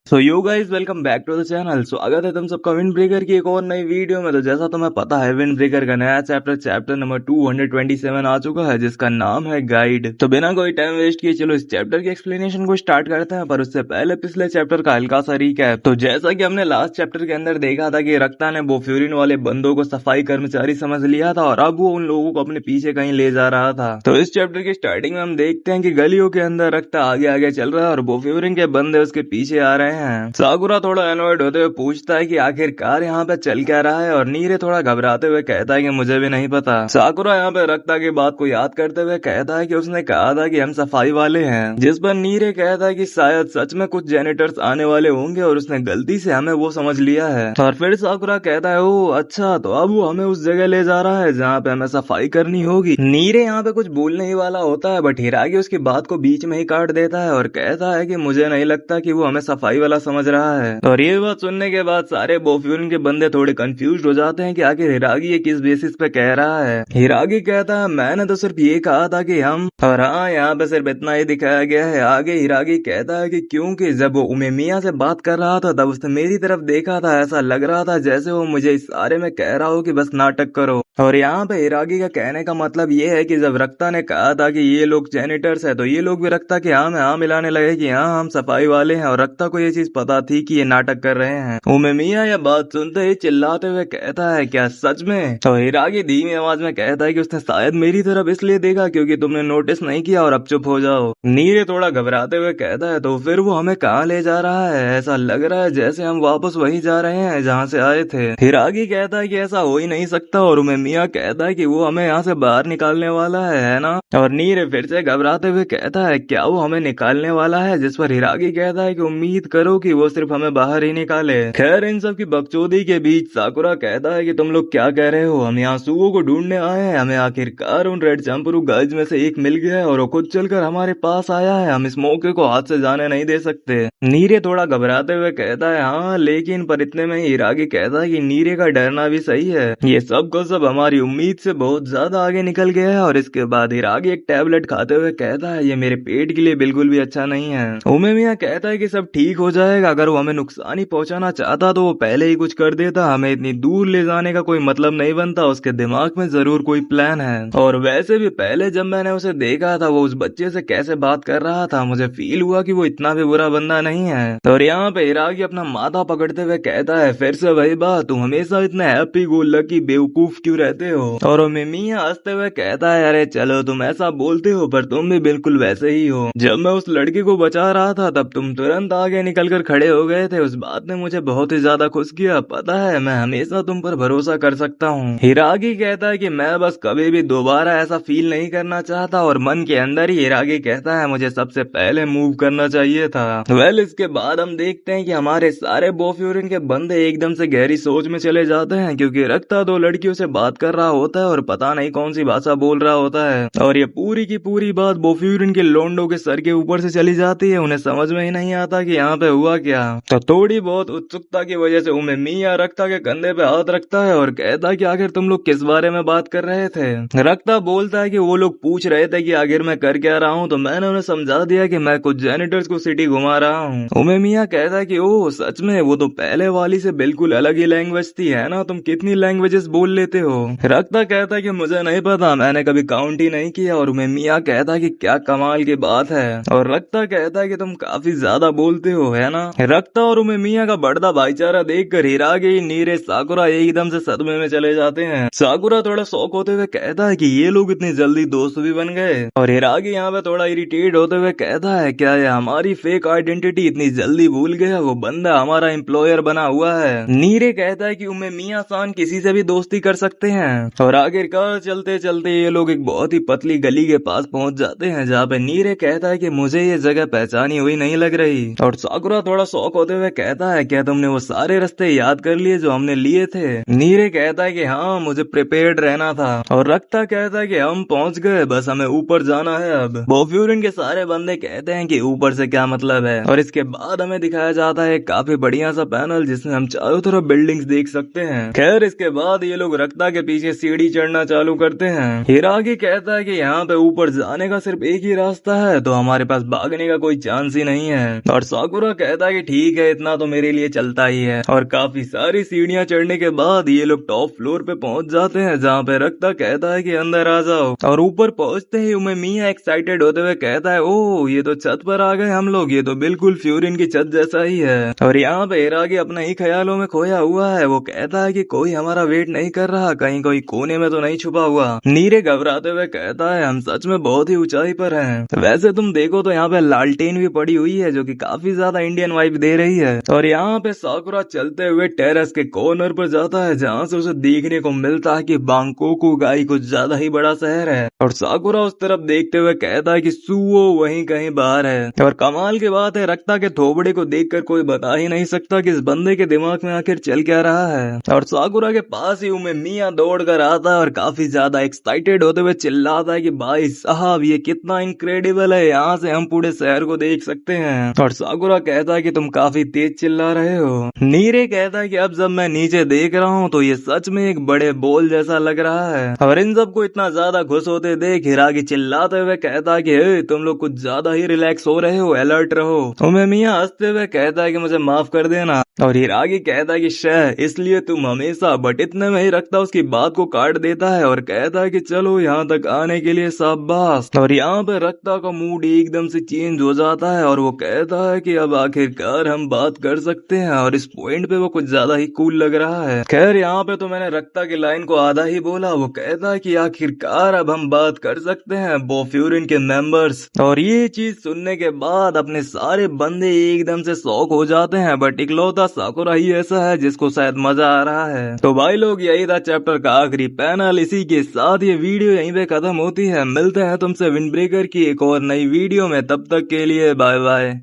So yo guys welcome back to the channel. स्वागत है तुम सबका विंड ब्रेकर की एक और नई वीडियो में। तो जैसा तुम्हें पता है विंड ब्रेकर का नया चैप्टर नंबर 227 आ चुका है जिसका नाम है गाइड। तो बिना कोई टाइम वेस्ट किए चलो इस चैप्टर के एक्सप्लेनेशन को स्टार्ट करते हैं, पर उससे पहले पिछले चैप्टर का हल्का सा रीकैप। तो जैसा कि हमने लास्ट चैप्टर के अंदर देखा था कि रक्ता ने बोफ्यूरिन वाले बंदों को सफाई कर्मचारी समझ लिया था और अब वो उन लोगों को अपने पीछे कहीं ले जा रहा था। तो इस चैप्टर की स्टार्टिंग में हम देखते हैं कि गलियों के अंदर रक्ता आगे आगे चल रहा है और बोफ्यूरिन के बंदे उसके पीछे आ रहे हैं। साकुरा थोड़ा एनॉयड होते हुए पूछता है कि आखिरकार यहाँ पे चल क्या रहा है, और नीरे थोड़ा घबराते हुए कहता है कि मुझे भी नहीं पता। साकुरा यहाँ पे रक्ता की बात को याद करते हुए कहता है कि उसने कहा था कि हम सफाई वाले हैं, जिस पर नीरे कहता है कि शायद सच में कुछ जेनिटर्स आने वाले होंगे और उसने गलती से हमें वो समझ लिया है। और फिर साकुरा कहता है ओ अच्छा, तो अब वो हमें उस जगह ले जा रहा है जहाँ पे हमें सफाई करनी होगी। नीरे यहाँ पे कुछ बोलने ही वाला होता है बट हिरागी उसकी बात को बीच में ही काट देता है और कहता है कि मुझे नहीं लगता कि वो हमें सफाई वाला समझ रहा है। और ये बात सुनने के बाद सारे बोफ्यूरिन के बंदे थोड़े कंफ्यूज हो जाते हैं कि आखिर हिरागी ये किस बेसिस पे कह रहा है। हिरागी कहता है मैंने तो सिर्फ ये कहा था कि हम, और हाँ यहाँ पे सिर्फ इतना ही दिखाया गया है। आगे हिरागी कहता है कि क्योंकि जब वो उमेमिया से बात कर रहा था तब उसने मेरी तरफ देखा था, ऐसा लग रहा था जैसे वो मुझे इस बारे में कह रहा हो कि बस नाटक करो। और यहाँ पे हिरागी का कहने का मतलब ये है कि जब रक्ता ने कहा था कि ये लोग जेनिटर्स है तो ये लोग भी रक्ता के हाँ में हाँ मिलाने लगे कि हाँ हम सफाई वाले हैं, और रक्ता को ये चीज पता थी कि ये नाटक कर रहे हैं। उमेमिया यह बात सुनते ही चिल्लाते हुए कहता है क्या सच में? तो हिरागी धीमी आवाज में कहता है कि उसने शायद मेरी तरफ इसलिए देखा क्योंकि तुमने नोटिस नहीं किया और अब चुप हो जाओ। नीरे थोड़ा घबराते हुए कहता है तो फिर वो हमें कहाँ ले जा रहा है? ऐसा लग रहा है जैसे हम वापस वही जा रहे हैं जहाँ से आए थे। हिरागी कहता है कि ऐसा हो ही नहीं सकता और उमेमिया कहता है कि वो हमें यहाँ से बाहर निकालने वाला है ना? और नीरे फिर से घबराते हुए कहता है क्या वो हमें निकालने वाला है? जिस पर हिरागी कहता है कि उम्मीद करो कि वो सिर्फ हमें बाहर ही निकाले। खैर इन सब की बकचोदी के बीच साकुरा कहता है कि तुम लोग क्या कह रहे हो, हम यहाँ सुगो को ढूंढने आए हैं, हमें आखिरकार उन रेड चैंपरू गाइज में से एक मिल गया है और वो खुद चलकर हमारे पास आया है, हम इस मौके को हाथ से जाने नहीं दे सकते। नीरे थोड़ा घबराते हुए कहता है हाँ लेकिन, पर इतने में ही हिरागी कहता है कि नीरे का डरना भी सही है, ये सब को सब हमारी उम्मीद से बहुत ज्यादा आगे निकल गया है। और इसके बाद हिरागी एक टैबलेट खाते हुए कहता है ये मेरे पेट के लिए बिल्कुल भी अच्छा नहीं है। उमेमिया कहता है कि सब ठीक हो जाएगा, अगर वो हमें नुकसान ही पहुंचाना चाहता तो वो पहले ही कुछ कर देता, हमें इतनी दूर ले जाने का कोई मतलब नहीं बनता, उसके दिमाग में जरूर कोई प्लान है। और वैसे भी पहले जब मैंने उसे देखा था वो उस बच्चे से कैसे बात कर रहा था, मुझे फील हुआ कि वो इतना भी बुरा बंदा नहीं है। और यहाँ पे हिरागी अपना माथा पकड़ते हुए कहता है फिर से वही बात, तुम हमेशा इतने हैप्पी गो लकी बेवकूफ क्यों रहते हो? और उमेमिया हंसते हुए कहता है अरे चलो तुम ऐसा बोलते हो पर तुम भी बिल्कुल वैसे ही हो, जब मैं उस लड़की को बचा रहा था तब तुम तुरंत आगे निकलकर खड़े हो गए थे, उस बात ने मुझे बहुत ही ज्यादा खुश किया, पता है मैं हमेशा तुम पर भरोसा कर सकता हूँ। हिरागी कहता है कि मैं बस कभी भी दोबारा ऐसा फील नहीं करना चाहता, और मन के अंदर ही हिरागी कहता है मुझे सबसे पहले मूव करना चाहिए था। वेल इसके बाद हम देखते हैं कि हमारे सारे बोफ्यूरिन के बंदे एकदम से गहरी सोच में चले जाते हैं क्योंकि रक्ता दो लड़कियों से बात कर रहा होता है और पता नहीं कौन सी भाषा बोल रहा होता है, और ये पूरी की पूरी बात बोफ्यूरिन के लोंडो के सर के ऊपर से चली जाती है, उन्हें समझ में ही नहीं आता कि यहाँ पे हुआ क्या। तो थोड़ी बहुत उत्सुकता की वजह से उमेमिया रक्ता के कंधे पे हाथ रखता है और कहता है कि आखिर तुम लोग किस बारे में बात कर रहे थे? रक्ता बोलता है कि वो लोग पूछ रहे थे कि आखिर मैं कर क्या रहा हूँ, तो मैंने उन्हें समझा दिया कि मैं कुछ जेनिटर्स को सिटी घुमा रहा हूँ। उमेमिया कहता है कि ओह सच में, वो तो पहले वाली से बिल्कुल अलग ही लैंग्वेज थी है ना, तुम कितनी लैंग्वेजेस बोल लेते हो? रक्ता कहता है कि मुझे नहीं पता, मैंने कभी काउंट ही नहीं किया, और उमेमिया कहता है कि क्या कमाल की बात है, और रक्ता कहता है कि तुम काफी ज्यादा बोलते हो है ना। रक्ता और उमेमिया का बढ़ता भाईचारा देखकर हिरागी, नीरे, साकुरा एकदम से सदमे में चले जाते हैं। साकुरा थोड़ा शौक होते हुए कहता है कि ये लोग इतनी जल्दी दोस्त भी बन गए, और हिरागी यहाँ पे थोड़ा इरिटेट होते हुए कहता है क्या ये हमारी फेक आइडेंटिटी इतनी जल्दी भूल गया, वो बंदा हमारा एम्प्लॉयर बना हुआ है। नीरे कहता है कि उमेमिया सान किसी से भी दोस्ती कर सकते हैं, और आखिरकार चलते चलते ये लोग एक बहुत ही पतली गली के पास पहुंच जाते हैं जहाँ पे नीरे कहता है कि मुझे ये जगह पहचानी हुई नहीं लग रही, और साकुरा थोड़ा शौक होते हुए कहता है क्या तुमने वो सारे रास्ते याद कर लिए जो हमने लिए थे? नीरे कहता है कि हाँ मुझे प्रिपेयर्ड रहना था, और रक्ता कहता है कि हम पहुंच गए, बस हमें ऊपर जाना है अब। बोफ्यूरिन के सारे बंदे कहते हैं कि ऊपर से क्या मतलब है, और इसके बाद हमें दिखाया जाता है काफी बढ़िया सा पैनल जिसमें हम चारों तरफ बिल्डिंग्स देख सकते हैं। खैर इसके बाद ये लोग रक्ता के पीछे सीढ़ी चढ़ना चालू करते हैं। हिरागी कहता है कि यहाँ पे ऊपर जाने का सिर्फ एक ही रास्ता है, तो हमारे पास भागने का कोई चांस ही नहीं है, और साकुरा कहता है कि ठीक है, इतना तो मेरे लिए चलता ही है। और काफी सारी सीढ़ियां चढ़ने के बाद ये लोग टॉप फ्लोर पे पहुंच जाते हैं, जहाँ पे रक्ता कहता है कि अंदर आ जाओ। और ऊपर पहुंचते ही उमे मिया एक्साइटेड होते हुए कहता है, ओह ये तो छत पर आ गए हम लोग, ये तो बिल्कुल फ्यूरिन की छत जैसा ही है। और यहाँ पे हिरागी अपने ही ख्यालों में खोया हुआ है। वो कहता है कि कोई हमारा वेट नहीं कर रहा, कहीं कोई कोने में तो नहीं छुपा हुआ। नीरे घबराते हुए कहता है, हम सच में बहुत ही ऊंचाई पर हैं। वैसे तुम देखो तो यहाँ पे लालटेन भी पड़ी हुई है, जो कि काफी ज्यादा इंडियन वाइब दे रही है। और यहाँ पे साकुरा चलते हुए टेरेस के कॉर्नर पर जाता है, जहाँ से उसे देखने को मिलता है कि बांकोकू गाई कुछ ज्यादा ही बड़ा शहर है। और साकुरा उस तरफ देखते हुए कहता है कि सुओ वहीं कहीं बाहर है। और कमाल की बात है, रक्ता के थोबड़े को देखकर कोई बता ही नहीं सकता कि इस बंदे के दिमाग में आखिर चल क्या रहा है। और साकुरा के पास ही उमे मिया दौड़ कर आता है और काफी ज्यादा एक्साइटेड होते हुए चिल्लाता है कि भाई साहब ये कितना इनक्रेडिबल है, यहाँ से हम पूरे शहर को देख सकते हैं। और साकुरा कहता है कि तुम काफी तेज चिल्ला रहे हो। नीरे कहता है कि अब जब मैं नीचे देख रहा हूँ तो ये सच में एक बड़े बॉल जैसा लग रहा है। और इन सबको इतना ज्यादा खुश होते देख हिरागी चिल्लाते हुए कहता है कि तुम लोग कुछ ज्यादा ही रिलैक्स हो रहे हो, अलर्ट रहो। उमे मिया हंसते हुए कहता है कि मुझे माफ कर देना। और हिरागी कहता है कि शह इसलिए तुम हमेशा, बट इतने में ही रक्ता उसकी बात को काट देता है और कहता है कि चलो यहाँ तक आने के लिए शाबाश। और यहाँ पे रक्ता का मूड एकदम से चेंज हो जाता है और वो कहता है कि अब आखिरकार हम बात कर सकते हैं। और इस पॉइंट पे वो कुछ ज्यादा ही कूल लग रहा है। खैर यहाँ पे तो मैंने रक्ता की लाइन को आधा ही बोला। वो कहता है कि आखिरकार अब हम बात कर सकते हैं बोफ्यूरिन के मेंबर्स। और ये चीज सुनने के बाद अपने सारे बंदे एकदम से शॉक हो जाते हैं, बट इकलौता साकुरा ही ऐसा है जिसको शायद मजा आ रहा है। तो भाई लोग यही था चैप्टर का आखिरी पैनल। इसी के साथ ये वीडियो यहीं पे खत्म होती है। मिलते हैं तुमसे विंड ब्रेकर की एक और नई वीडियो में, तब तक के लिए बाय बाय।